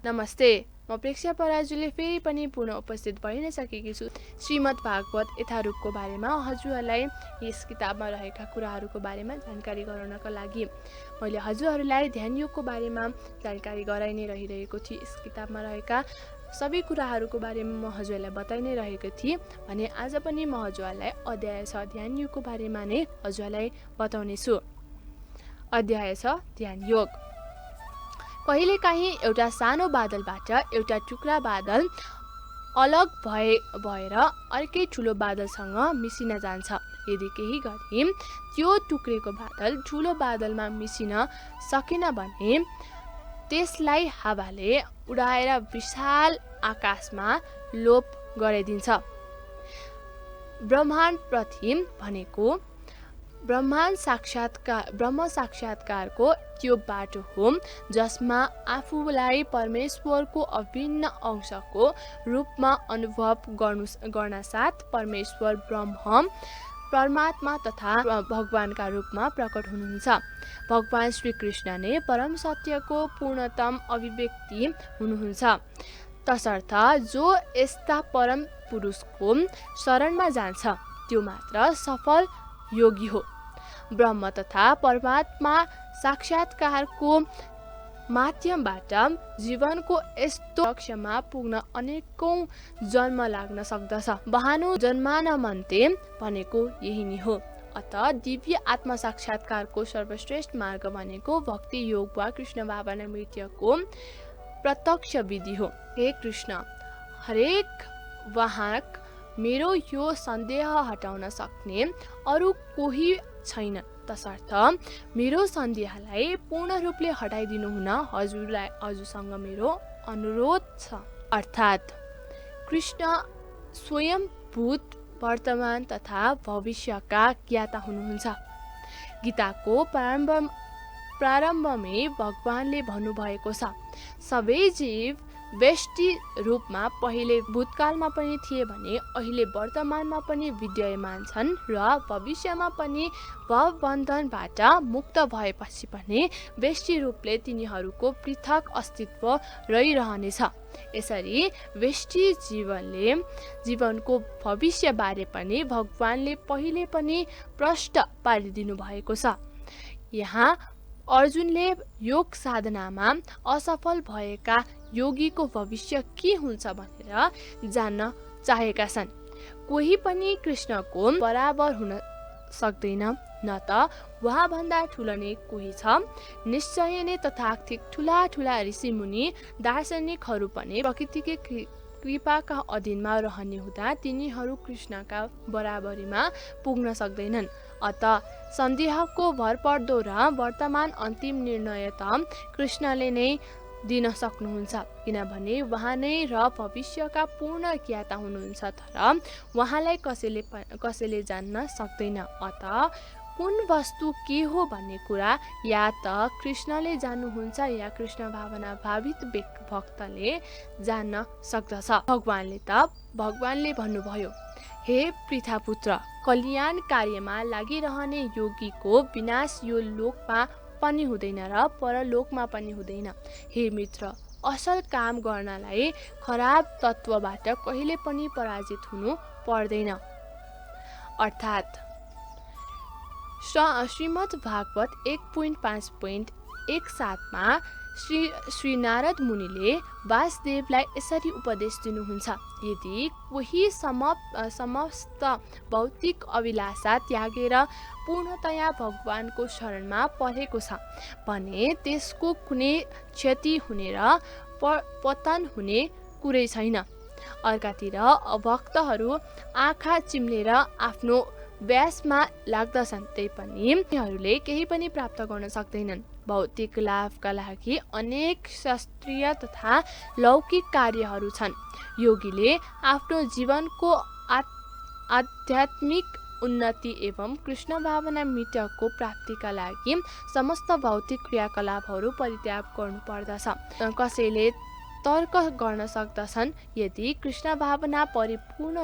नमस्ते, म प्रेक्षा पराजुले फेरि पनि पुनः उपस्थित भइ नै सकेकी छु। श्रीमद् भागवत यथारूपको बारेमा हजुरहरूलाई यस किताबमा रहेका कुराहरूको बारेमा जानकारी गराउनका लागि मैले हजुरहरूलाई ध्यान योगको बारेमा जानकारी गराइ नै रहिरहेको थिएँ। यस किताबमा रहेका सबै कुराहरूको बारेमा म हजुरहरूलाई बताइ नै रहेको थिएँ भने आज पनि म हजुरहरूलाई अध्याय 6 ध्यान योगको बारेमा नै हजुरहरूलाई बताउने छु। अध्याय 6 ध्यान योग। कहिलेकाहीँ एउटा सानो बादलबाट एउटा टुक्रा बादल अलग भएर अर्कै ठुलो बादलसँग मिसिन जान्छ। यदि केही गरी त्यो टुक्रेको बादल ठुलो बादलमा मिसिन सकेन भने त्यसलाई हावाले उडाएर विशाल आकाशमा लोप गराइदिन्छ। ब्रह्माण्डप्रति भनेको ब्रह्म साक्षात्कारको त्यो बाटो हो जसमा आफूलाई परमेश्वरको अभिन्न अंशको रूपमा अनुभव गर्न साथ परमेश्वर परमात्मा तथा भगवानका रूपमा प्रकट हुनुहुन्छ। भगवान श्रीकृष्ण नै परम सत्यको पूर्णतम अभिव्यक्ति हुनुहुन्छ। तसर्थ जो यस्ता परम पुरुषको शरणमा जान्छ त्यो मात्र सफल योगी हो। ब्रह्म तथा परमात्मा साक्षात्कारको माध्यमबाट जीवनको यस्तो लक्ष्यमा पुग्न अनेकौं जन्म लाग्न सक्दछ। बहानु जन्मानमन्ते भनेको यही नै हो। अतः दिव्य आत्म साक्षात्कारको सर्वश्रेष्ठ मार्ग भनेको भक्ति योग वा कृष्ण भावनामृत्यको प्रत्यक्ष विधि हो। हे कृष्ण, हरेक वाहक मेरो यो सन्देह हटाउन सक्ने अरू कोही छैन। तसर्थ मेरो सन्देहलाई पूर्ण रूपले हटाइदिनु हुन हजुरसँग मेरो अनुरोध छ। अर्थात् कृष्ण स्वयं भूत, वर्तमान तथा भविष्यका ज्ञाता हुनुहुन्छ। गीताको प्रारम्भमै भगवानले भन्नुभएको छ, सबै जीव व्यष्टि रूपमा पहिले भूतकालमा पनि थिए भने अहिले वर्तमानमा पनि विद्यमान छन् र भविष्यमा पनि भवबन्धनबाट मुक्त भएपछि पनि व्यष्टि रूपले तिनीहरूको पृथक अस्तित्व रहिरहनेछ। यसरी व्यष्टि जीवनको भविष्यबारे पनि भगवानले पहिले पनि प्रष्ट पारिदिनु भएको छ। यहाँ अर्जुनले योग साधनामा असफल भएका योगीको भविष्य के हुन्छ भनेर जान्न चाहेका छन्। कोही पनि कृष्णको बराबर हुन सक्दैन, न त उहाँभन्दा ठुलो नै कोही छ। निश्चय नै तथाकथित ठुला ऋषिमुनि दार्शनिकहरू पनि प्रकृतिकै कृपाका अधीनमा रहने हुँदा तिनीहरू कृष्णका बराबरीमा पुग्न सक्दैनन्। अतः सन्देहको भरपर्दो र वर्तमान अन्तिम निर्णय त कृष्णले नै दिन सक्नुहुन्छ, किनभने उहाँ नै र भविष्यका पूर्ण ज्ञाता हुनुहुन्छ। तर उहाँलाई कसैले जान्न सक्दैन। अतः कुन वस्तु के हो भन्ने कुरा या त कृष्णले जान्नुहुन्छ या कृष्ण भावना भावित भक्तले जान्न सक्दछ। भगवानले भन्नुभयो, हे पृथापुत्र, कल्याण कार्यमा लागिरहने योगीको विनाश यो लोकमा पनि हुँदैन र परलोकमा पनि हुँदैन। हे मित्र, असल काम गर्नलाई खराब तत्वबाट कहिले पनि पराजित हुनु पर्दैन। अर्थात् श्रीमद् भागवत 1.5.17 मा श्री नारद मुनिले वासुदेवलाई यसरी उपदेश दिनुहुन्छ, यदि कोही समस्त भौतिक अभिलाषा त्यागेर पूर्णतया भगवानको शरणमा परेको छ भने त्यसको कुनै क्षति हुने र पतन हुने कुरै छैन। अर्कातिर भक्तहरू आँखा चिम्लेर आफ्नो व्यासमा लाग्दछन्, त्यही पनि उनीहरूले केही पनि प्राप्त गर्न सक्दैनन्। भौतिक लाभका लागि अनेक शास्त्रीय तथा लौकिक कार्यहरू छन्। योगीले आफ्नो जीवनको आध्यात्मिक उन्नति एवं कृष्ण भावना मित्रको प्राप्तिका लागि समस्त भौतिक क्रियाकलापहरू परित्याग गर्नुपर्दछ। कसैले तर्क गर्न सक्दछन्, यदि कृष्ण भावना परिपूर्ण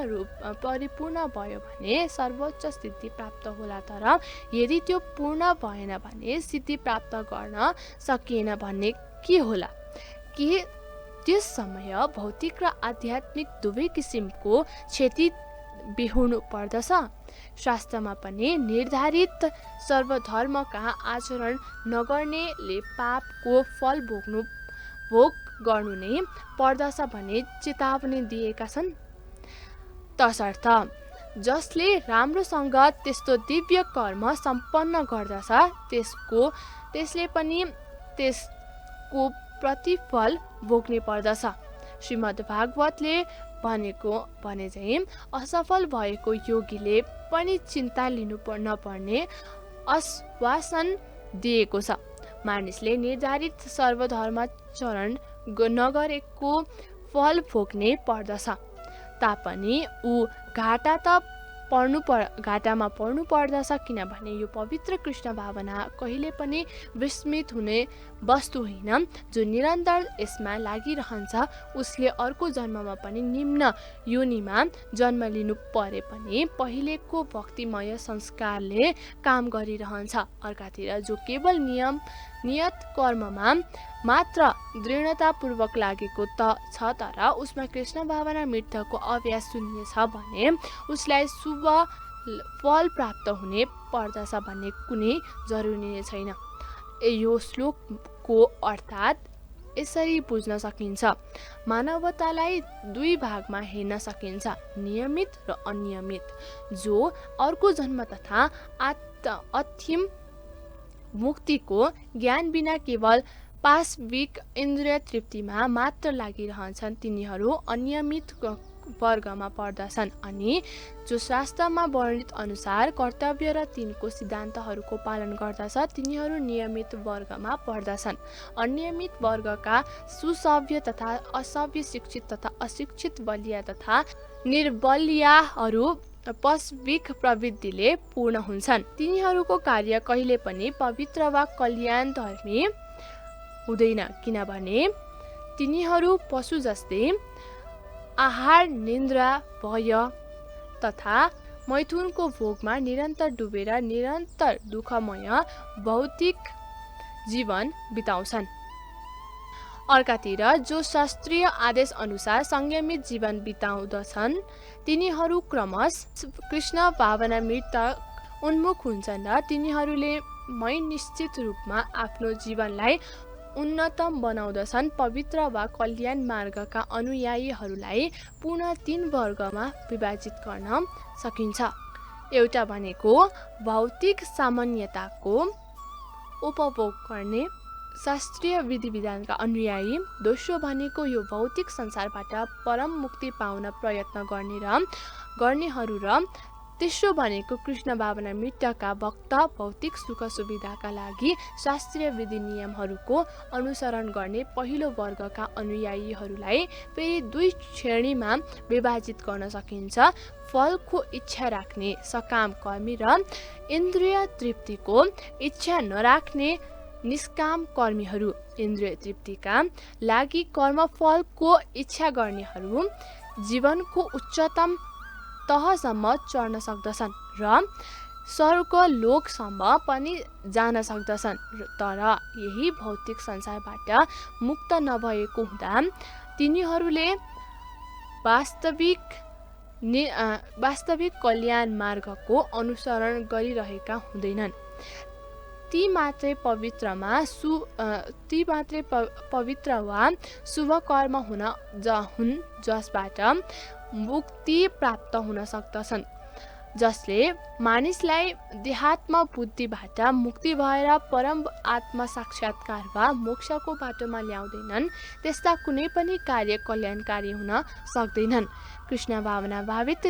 भयो भने सर्वोच्च सिद्धि प्राप्त होला, तर यदि त्यो पूर्ण भएन भने सिद्धि प्राप्त गर्न सकिएन भन्ने के होला? के त्यस समय भौतिक र आध्यात्मिक दुवै किसिमको क्षति बिहोर्नु पर्दछ? शास्त्रमा पनि निर्धारित सर्वधर्मका आचरण नगर्नेले पापको फल भोग गर्नु नै पर्दछ भने चेतावनी दिएका छन्। तसर्थ जसले राम्रोसँग त्यस्तो दिव्य कर्म सम्पन्न गर्दछ त्यसले पनि त्यसको प्रतिफल भोग्नै पर्दछ। श्रीमद् भागवतले भनेको भने चाहिँ असफल भएको योगीले पनि चिन्ता लिनु नपर्ने आश्वासन दिएको छ। मानिसले निर्धारित सर्वधर्माचरण नगरेको फल भोग्नै पर्दछ तापनि ऊ घाटामा पर्नु पर्दछ, किनभने यो पवित्र कृष्ण भावना कहिले पनि विस्मित हुने वस्तु होइन। जो निरन्तर यसमा लागिरहन्छ उसले अर्को जन्ममा पनि निम्न योनिमा जन्म लिनु परे पनि पहिलेको भक्तिमय संस्कारले काम गरिरहन्छ। अर्कातिर जो केवल नियत कर्ममा मात्र दृढतापूर्वक लागेको छ तर उसमा कृष्ण भावना मित्रको अभ्यास शून्य छ भने उसलाई शुभ फल प्राप्त हुने पर्दछ भन्ने कुनै जरुरी नै छैन। यो श्लोकको अर्थात् यसरी बुझ्न सकिन्छ, मानवतालाई दुई भागमा हेर्न सकिन्छ, नियमित र अनियमित। जो अर्को जन्म तथा अन्तिम मुक्तिको ज्ञान बिना केवल पाशविक इन्द्रिय तृप्तिमा मात्र लागिरहन्छन् तिनीहरू अनियमित वर्गमा पर्दछन्। अनि जो शास्त्रमा वर्णित अनुसार कर्तव्य र तिनको सिद्धान्तहरूको पालन गर्दछ तिनीहरू नियमित वर्गमा पर्दछन्। अनियमित वर्गका सुसभ्य तथा असभ्य, शिक्षित तथा अशिक्षित, बलिया तथा निर्बलियाहरू पाशविक प्रवृत्तिले पूर्ण हुन्छन्। तिनीहरूको कार्य कहिले पनि पवित्र वा कल्याणधर्मी हुँदैन, किनभने तिनीहरू पशु जस्तै आहार, निन्द्रा, भय तथा मैथुनको भोगमा निरन्तर डुबेर निरन्तर दुःखमय भौतिक जीवन बिताउँछन्। अर्कातिर जो शास्त्रीय आदेश अनुसार संयमित जीवन बिताउँदछन् तिनीहरू क्रमशः कृष्ण भावनामृत उन्मुख हुन्छन् र तिनीहरूले निश्चित रूपमा आफ्नो जीवनलाई उन्नतम बनाउँदछन्। पवित्र वा कल्याण मार्गका अनुयायीहरूलाई पुनः 3 वर्गमा विभाजित गर्न सकिन्छ। एउटा भनेको भौतिक सामान्यताको उपभोग गर्ने शास्त्रीय विधि विधानका अनुयायी, दोस्रो भनेको यो भौतिक संसारबाट परम मुक्ति पाउन प्रयत्न गर्नेहरू र तेस्रो भनेको कृष्ण भावना मित्रका भक्त भौतिक सुख सुविधाका लागि शास्त्रीय विधि नियमहरूको अनुसरण गर्ने पहिलो वर्गका अनुयायीहरूलाई फेरि 2 श्रेणीमा विभाजित गर्न सकिन्छ। फलको इच्छा राख्ने सकाम कर्मी र इन्द्रिय तृप्तिको इच्छा नराख्ने निष्काम कर्मीहरू। इन्द्रिय तृप्तिका लागि कर्मफलको इच्छा गर्नेहरू जीवनको उच्चतम तहसम्म चढ्न सक्दछन् र स्वर्ग लोकसम्म पनि जान सक्दछन्, तर यही भौतिक संसारबाट मुक्त नभएको हुँदा तिनीहरूले वास्तविक कल्याण मार्गको अनुसरण गरिरहेका हुँदैनन्। ती मात्रै पवित्र वा शुभ कर्म हुन् जसबाट मुक्ति प्राप्त हुन सक्दछन्, जसले मानिसलाई देहात्म बुद्धिबाट मुक्ति भएर परम आत्म साक्षात्कार वा मोक्षको बाटोमा ल्याउँदैनन्। त्यस्ता कुनै पनि कार्य कल्याणकारी हुन सक्दैनन्। कृष्ण भावना भावित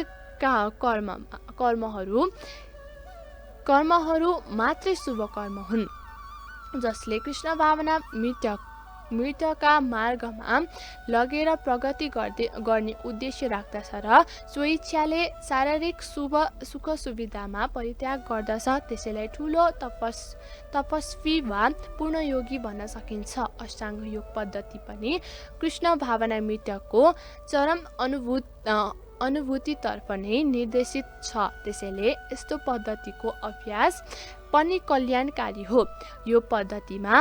कर्महरू मात्रै शुभ कर्म हुन्। जसले कृष्ण भावना मृत्यका मार्गमा लगेर प्रगति गर्ने उद्देश्य राख्दछ र स्वेच्छाले शारीरिक सुख सुविधामा परित्याग गर्दछ त्यसैलाई ठुलो तपस्वी वा पूर्णयोगी भन्न सकिन्छ। अष्टाङ्ग योग पद्धति पनि कृष्ण भावना मृत्यको चरम अनुभूतितर्फ नै निर्देशित छ। त्यसैले यस्तो पद्धतिको अभ्यास पनि कल्याणकारी हो। यो पद्धतिमा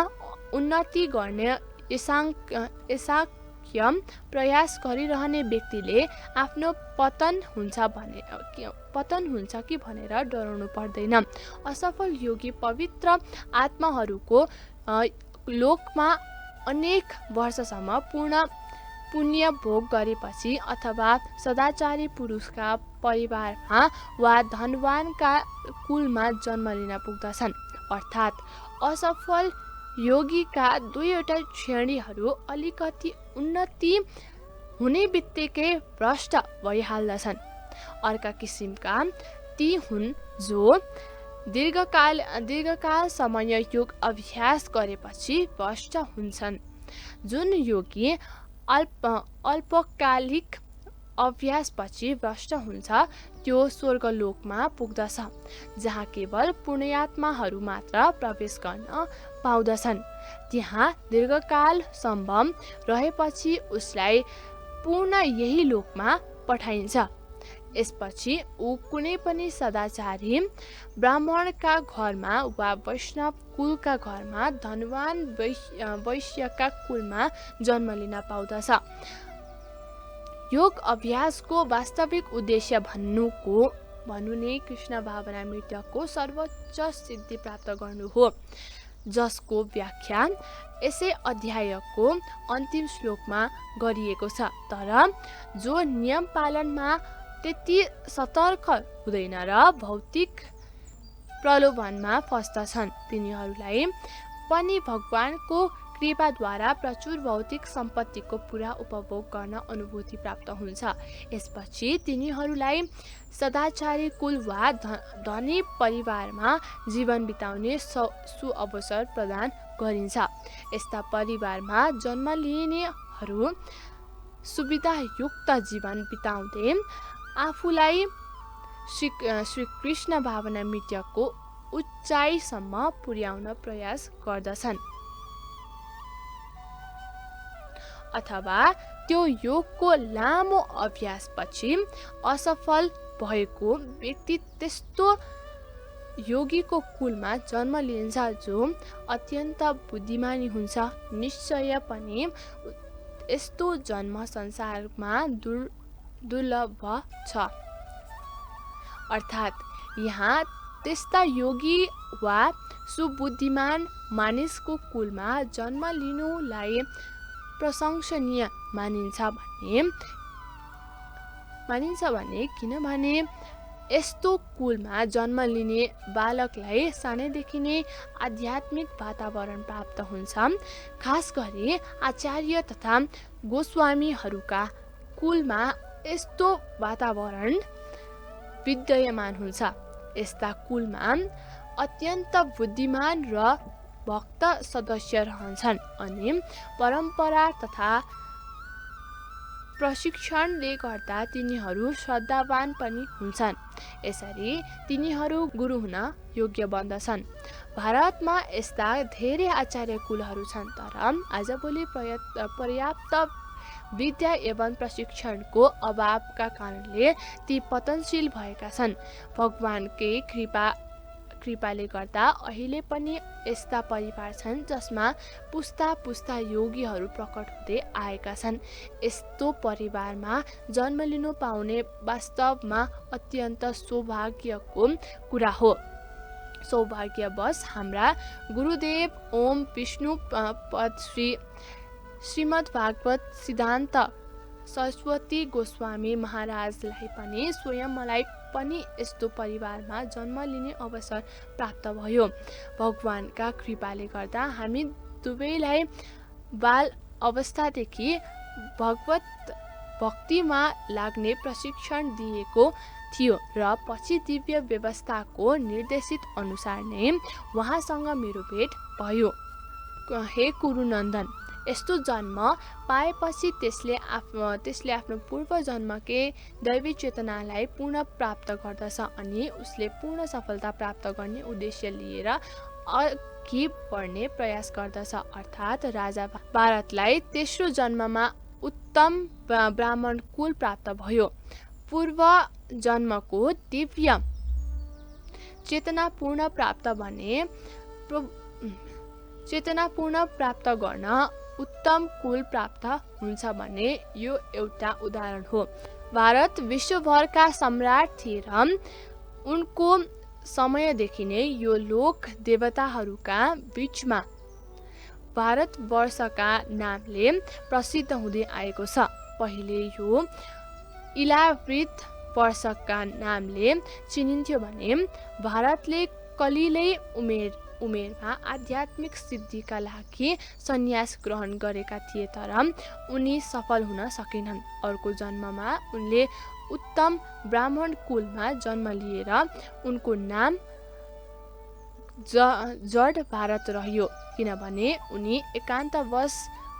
उन्नति गर्ने यसाख्य प्रयास गरिरहने व्यक्तिले आफ्नो पतन हुन्छ कि भनेर डराउनु पर्दैन। असफल योगी पवित्र आत्माहरूको लोकमा अनेक वर्षसम्म पूर्ण पुण्य भोग गरेपछि अथवा सदाचारी पुरुषका परिवारमा वा धनवानका कुलमा जन्म लिन पुग्दछन्। अर्थात् असफल योगीका दुईवटा श्रेणीहरू अलिकति उन्नति हुने बित्तिकै भ्रष्ट भइहाल्दछन्। अर्का किसिमका ती हुन् जो दीर्घकालसम्म योग अभ्यास गरेपछि भ्रष्ट हुन्छन्। जुन योगी अल्पकालिक अभ्यासपछि भ्रष्ट हुन्छ त्यो स्वर्गलोकमा पुग्दछ, जहाँ केवल पुण्यात्माहरू मात्र प्रवेश गर्न पाउँदछन्। त्यहाँ दीर्घकालसम्म रहेपछि उसलाई पुनः यही लोकमा पठाइन्छ। यसपछि ऊ कुनै पनि सदाचारी ब्राह्मणका घरमा वा वैष्णव कुलका घरमा धनवान वैश्यका कुलमा जन्म लिन पाउँदछ। योग अभ्यासको वास्तविक उद्देश्य भन्नु नै कृष्ण भावना मृत्यको सर्वोच्च सिद्धि प्राप्त गर्नु हो, जसको व्याख्या यसै अध्यायको अन्तिम श्लोकमा गरिएको छ। तर जो नियम पालनमा त्यति सतर्क हुँदैन र भौतिक प्रलोभनमा फस्दछन् तिनीहरूलाई पनि भगवानको कृपाद्वारा प्रचुर भौतिक सम्पत्तिको पुरा उपभोग गर्न अनुभूति प्राप्त हुन्छ। यसपछि तिनीहरूलाई सदाचारी कुल वा धनी परिवारमा जीवन बिताउने सुअवसर प्रदान गरिन्छ। यस्ता परिवारमा जन्म लिनेहरू सुविधायुक्त जीवन बिताउँदै आफूलाई श्री कृष्ण भावना मृत्यको उच्चाइसम्म पुर्याउन प्रयास गर्दछन्। अथवा त्यो योगको लामो अभ्यासपछि असफल भएको व्यक्ति त्यस्तो योगीको कुलमा जन्म लिन्छ जो अत्यन्त बुद्धिमानी हुन्छ। निश्चय पनि यस्तो जन्म संसारमा दुर्लभ छ। अर्थात् यहाँ त्यस्ता योगी वा सुबुद्धिमान मानिसको कुलमा जन्म लिनुलाई प्रशंसनीय मानिन्छ भने किनभने यस्तो कुलमा जन्म लिने बालकलाई सानैदेखि नै आध्यात्मिक वातावरण प्राप्त हुन्छ। खास गरी आचार्य तथा गोस्वामीहरूका कुलमा यस्तो वातावरण विद्यमान हुन्छ। यस्ता कुलमा अत्यन्त बुद्धिमान र भक्त सदस्य रहन्छन् अनि परम्परा तथा प्रशिक्षणले गर्दा तिनीहरू श्रद्धावान पनि हुन्छन्। यसरी तिनीहरू गुरु हुन योग्य बन्दछन्। भारतमा यस्ता धेरै आचार्य कुलहरू छन्, तर आजभोलि पर्याप्त विद्या एवं प्रशिक्षणको अभावका कारणले ती पतनशील भएका छन्। भगवानकै कृपाले गर्दा अहिले पनि यस्ता परिवार छन् जसमा पुस्ता योगीहरू प्रकट हुँदै आएका छन्। यस्तो परिवारमा जन्म लिनु पाउने वास्तवमा अत्यन्त सौभाग्यको कुरा हो। सौभाग्यवश हाम्रा गुरुदेव ओम विष्णु पद श्रीमद् भागवत सिद्धान्त सरस्वती गोस्वामी महाराजलाई पनि स्वयं मलाई पनि यस्तो परिवारमा जन्म लिने अवसर प्राप्त भयो। भगवानका कृपाले गर्दा हामी दुवैलाई बाल अवस्थादेखि भगवत भक्तिमा लाग्ने प्रशिक्षण दिएको थियो र पछि दिव्य व्यवस्थाको निर्देशित अनुसार नै उहाँसँग मेरो भेट भयो। हे कुरुनन्दन, यस्तो जन्म पाएपछि त्यसले आफ्नो पूर्व जन्मकै दैवी चेतनालाई पुनः प्राप्त गर्दछ अनि उसले पूर्ण सफलता प्राप्त गर्ने उद्देश्य लिएर अघि बढ्ने प्रयास गर्दछ। अर्थात् राजा भारतलाई तेस्रो जन्ममा उत्तम ब्राह्मण कुल प्राप्त भयो। पूर्व जन्मको दिव्य चेतना पूर्ण प्राप्त गर्न उत्तम कुल प्राप्त हुन्छ भने यो एउटा उदाहरण हो। भारत विश्वभरका सम्राट थिए र उनको समयदेखि नै यो लोक देवताहरूका बीचमा भारतवर्षका नामले प्रसिद्ध हुँदै आएको छ। पहिले यो इलावृत वर्षका नामले चिनिन्थ्यो भने भारतले कलिलै उमेरमा आध्यात्मिक सिद्धिका लागि सन्यास ग्रहण गरेका थिए, तर उनी सफल हुन सकेनन्। अर्को जन्ममा उनले उत्तम ब्राह्मण कुलमा जन्म लिएर उनको नाम जड भारत रह्यो, किनभने उनी एकान्तवास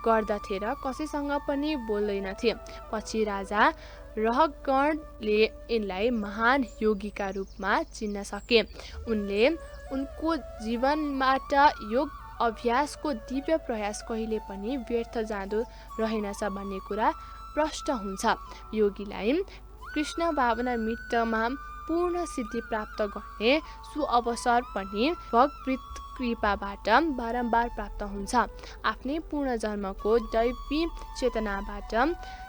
गर्दथे र कसैसँग पनि बोल्दैनथे। पछि राजा रहगणले यिनलाई महान योगीका रूपमा चिन्न सके। उनले उनको जीवनबाट योग अभ्यासको दिव्य प्रयास कहिले पनि व्यर्थ जाँदो रहेनछ भन्ने कुरा प्रष्ट हुन्छ। योगीलाई कृष्ण भावना मृत्युमा पूर्ण सिद्धि प्राप्त गर्ने सुअवसर पनि भगवत कृपाबाट बारम्बार प्राप्त हुन्छ। आफ्नै पूर्ण जन्मको दैवी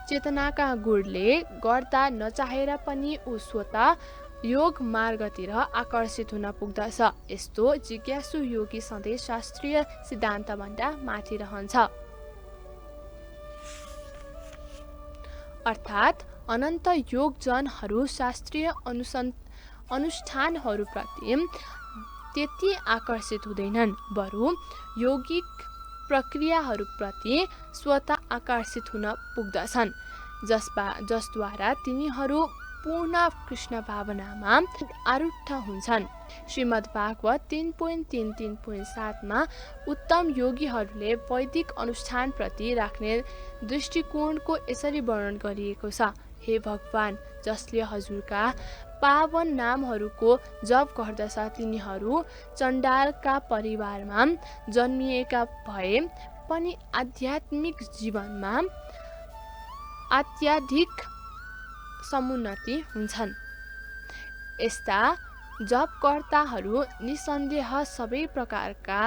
चेतनाका गुणले गर्दा नचाहेर पनि ऊ स्वतः योग मार्गतिर आकर्षित हुन पुग्दछ। यस्तो जिज्ञासु योगी सधैँ शास्त्रीय सिद्धान्तभन्दा माथि रहन्छ। अर्थात् अनन्त योगजनहरू शास्त्रीय अनुष्ठानहरूप्रति त्यति आकर्षित हुँदैनन्, बरु यौगिक प्रक्रियाहरूप्रति स्वतः आकर्षित हुन पुग्दछन्, जसद्वारा तिनीहरू पूर्ण कृष्ण भावनामा आरूढ हुन्छन्। श्रीमद् भागवत 3.3.7 मा उत्तम योगीहरूले वैदिक अनुष्ठानप्रति राख्ने दृष्टिकोणको यसरी वर्णन गरिएको छ। हे भगवान, जसले हजुरका पावन नामहरूको जप गर्दछ तिनीहरू चण्डालका परिवारमा जन्मिएका भए पनि आध्यात्मिक जीवनमा अत्याधिक समुन्नति हुन्छन्। यस्ता जपकर्ताहरू निसन्देह सबै प्रकारका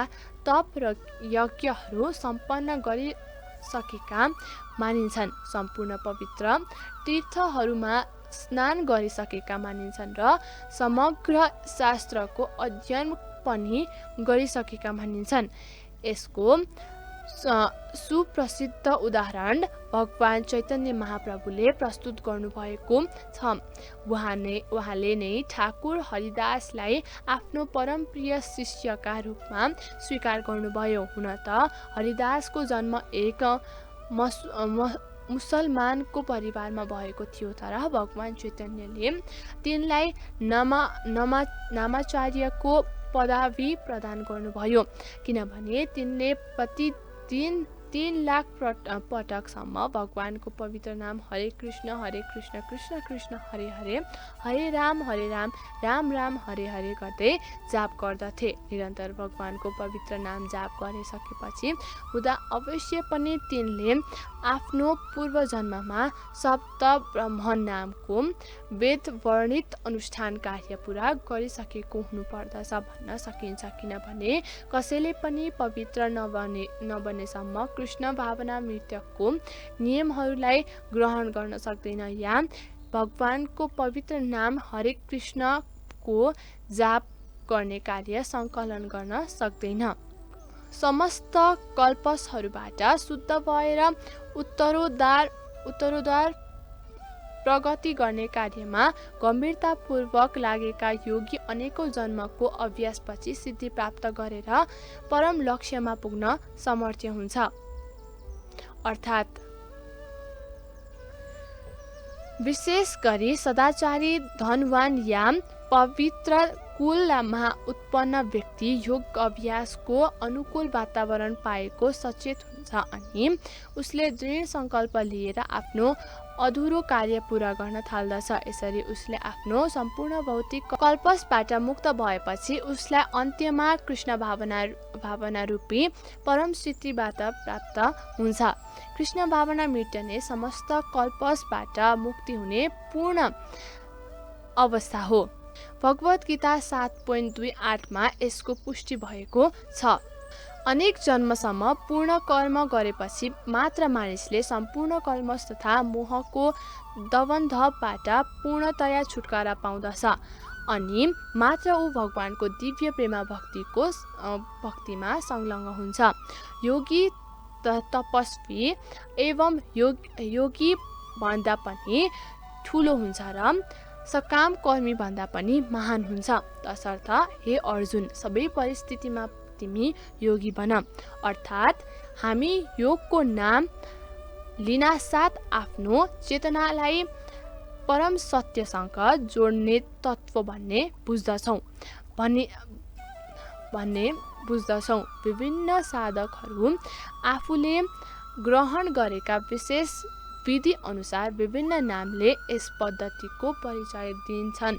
तप र यज्ञहरू सम्पन्न गरिसकेका मानिन्छन्, सम्पूर्ण पवित्र तीर्थहरूमा स्नान गरिसकेका मानिन्छन् र समग्र शास्त्रको अध्ययन पनि गरिसकेका मानिन्छन्। यसको सुप्रसिद्ध उदाहरण भगवान चैतन्य महाप्रभुले प्रस्तुत गर्नुभएको छ। उहाँले नै ठाकुर हरिदासलाई आफ्नो परमप्रिय शिष्यका रूपमा स्वीकार गर्नुभयो। हुन त हरिदासको जन्म एक मुसलमानको परिवारमा भएको थियो, तर भगवान चैतन्यले तिनलाई नामाचार्यको पदवी प्रदान गर्नुभयो, किनभने तिनले प्रतिदिन 3 लाख पटकसम्म भगवानको पवित्र नाम हरे कृष्ण कृष्ण कृष्ण हरे हरे, हरे राम राम राम हरे हरे गर्दै जाप गर्दथे। निरन्तर भगवानको पवित्र नाम जाप गरिसकेपछि हुँदा अवश्य पनि तिनले आफ्नो पूर्व जन्ममा सप्त ब्रह्मण नामको वेद वर्णित अनुष्ठान कार्य पूरा गरिसकेको हुनुपर्दछ भन्न सकिन्छ, किनभने कसैले पनि पवित्र नबनेसम्म कृष्ण भावना मृत्युको नियमहरूलाई ग्रहण गर्न सक्दैन या भगवानको पवित्र नाम हरे कृष्णको जाप गर्ने कार्य सङ्कलन गर्न सक्दैन। समस्त कल्पसहरूबाट शुद्ध भएर उत्तरोत्तर प्रगति गर्ने कार्यमा गम्भीरतापूर्वक लागेका योगी अनेकौं जन्मको अभ्यासपछि सिद्धि प्राप्त गरेर परम लक्ष्यमा पुग्न समर्थ हुन्छ। अर्थात् विशेष गरी सदाचारी, धनवान या पवित्र कुलमा उत्पन्न व्यक्ति योग अभ्यासको अनुकूल वातावरण पाएको सचेत हुन्छ अनि उसले दृढ सङ्कल्प लिएर आफ्नो अधुरो कार्य पूरा गर्न थाल्दछ। यसरी उसले आफ्नो सम्पूर्ण भौतिक कल्पसबाट मुक्त भएपछि उसलाई अन्त्यमा कृष्ण भावना रूपी परम स्थितिबाट प्राप्त हुन्छ। कृष्ण भावना मेट्ने समस्त कल्पसबाट मुक्ति हुने पूर्ण अवस्था हो। भगवत गीता 7.28 मा यसको पुष्टि भएको छ। अनेक जन्मसम्म पूर्ण कर्म गरेपछि मात्र मानिसले सम्पूर्ण कल्मष तथा मोहको दबन्धबाट पूर्णतया छुटकारा पाउँदछ अनि मात्र ऊ भगवानको दिव्य प्रेम भक्तिमा संलग्न हुन्छ। योगी तपस्वी एवं योगी भन्दा पनि ठुलो हुन्छ र सकाम कर्मी भन्दा पनि महान हुन्छ। तसर्थ हे अर्जुन, सबै परिस्थितिमा तिमी योगी बन। अर्थात् हामी योगको नाम लिनासाथ आफ्नो चेतनालाई परम सत्यसँग जोड्ने तत्त्व भन्ने बुझ्दछौँ। विभिन्न साधकहरू आफूले ग्रहण गरेका विशेष विधि अनुसार विभिन्न नामले यस पद्धतिको परिचय दिन्छन्।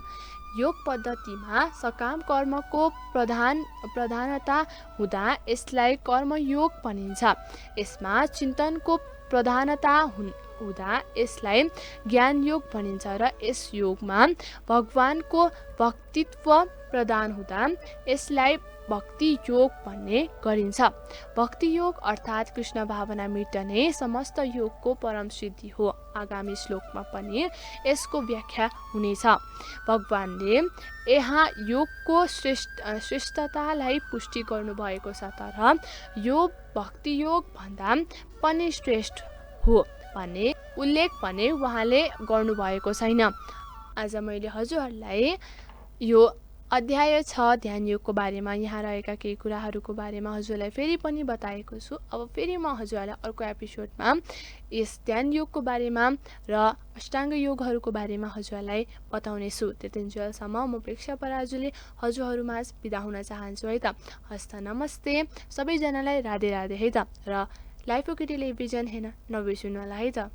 योग पद्धतिमा सकाम कर्मको प्रधानता हुँदा यसलाई कर्मयोग भनिन्छ। यसमा चिन्तनको प्रधानता हुँदा यसलाई ज्ञानयोग भनिन्छ र यस योगमा भगवानको भक्तित्व प्रदान हुँदा यसलाई भक्ति योग भन्ने गरिन्छ। भक्ति योग अर्थात् कृष्ण भावना मेट्ने समस्त योगको परम सिद्धि हो। आगामी श्लोकमा पनि यसको व्याख्या हुनेछ। भगवानले यहाँ योगको श्रेष्ठतालाई पुष्टि गर्नुभएको छ, तर यो भक्ति योग भन्दा पनि श्रेष्ठ हो भन्ने उल्लेख भने उहाँले गर्नुभएको छैन। आज मैले हजुरहरूलाई यो अध्याय 6 ध्यान योगको बारेमा यहाँ रहेका केही कुराहरूको बारेमा हजुरलाई फेरि पनि बताएको छु। अब फेरि म हजुरहरूलाई अर्को एपिसोडमा यस ध्यान योगको बारेमा र अष्टाङ्ग योगहरूको बारेमा हजुरलाई बताउने छु। त्यतिन्जेलसम्म म प्रेक्षा पराजुले हजुरहरूमा बिदा हुन चाहन्छु है त। हस्त नमस्ते सबैजनालाई, राधे राधे है त। र लाइफ ओके टेलिभिजन हेर्न नबिर्सनु होला है त।